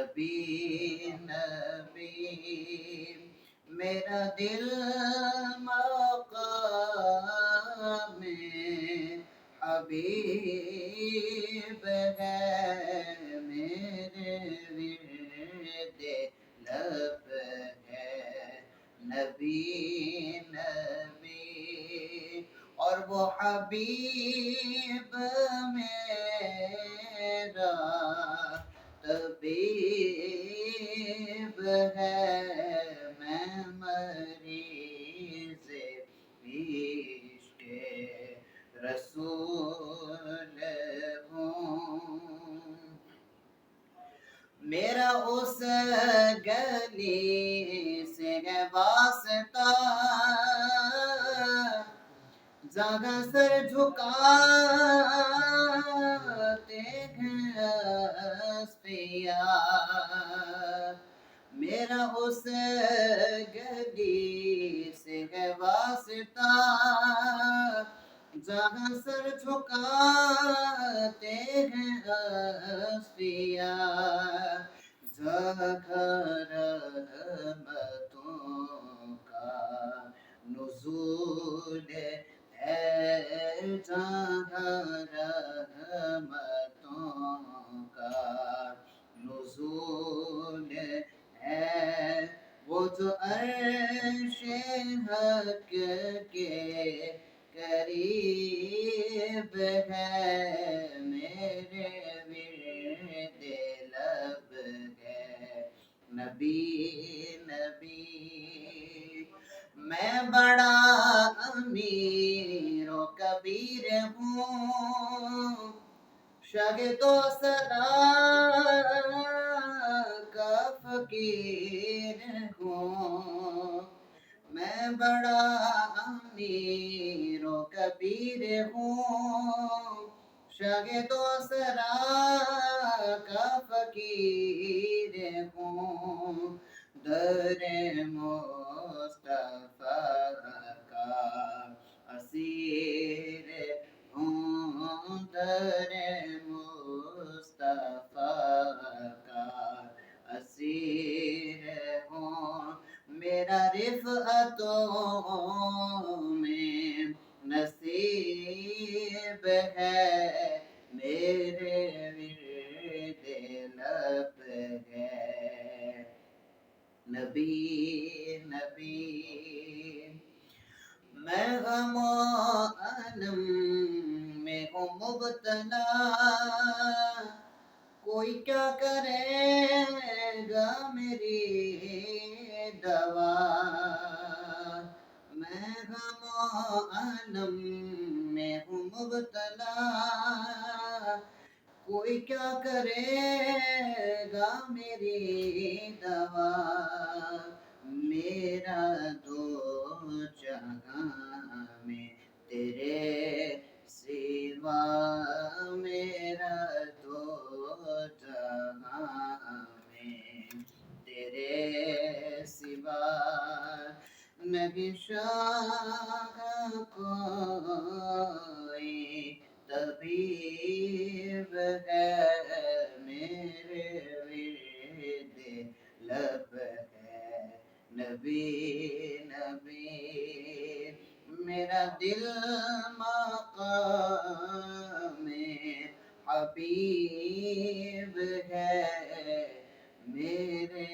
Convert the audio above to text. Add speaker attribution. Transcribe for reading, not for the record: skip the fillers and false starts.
Speaker 1: نبی نبی میرا دل مقام حبیب ہے میرے ورد لب ہے نبی نبی اور وہ حبیب میرا طبیب ہے میں مریض عشق رسول ہوں میرا اس گلی سے ہے واسطہ زیادہ سر جھکاتے ہیں اسفیاء میرا اس گلی سے ہے واسطہ جہاں سر جھکاتے ہیں اسفیاء جگہ رحمتوں کا نزول ہے جہاں رحمتوں کا نزول ہے وہ جو عرش حق کے قریب ہے میرے ورد لب ہے نبی نبی میں بڑا امیر و کبیر ہوں شاگرد و سرا کا فقیر ہوں میں بڑا امیر و کبیر ہوں شاگرد و سرا کا فقیر ہوں در مصطفیٰ کا اسیر ہوں در مصطفیٰ کا اسیر ہوں میرا رفعتوں میں نصیب ہے میرے ورد لب ہے نبی نبی میں غم و الم میں ہوں مبتلا کوئی کیا کرے گا میری دوا میں غم و الم میں ہوں مبتلا کوئی کیا کرے گا میری دوا میرا دو جہاں میں تیرے سوا میرا دو جہاں میں تیرے سوا نہیں شاہ کوئی طبیب ہے میرے ورد لب ہے نبی نبی میرا دل مقام حبیب ہے میرے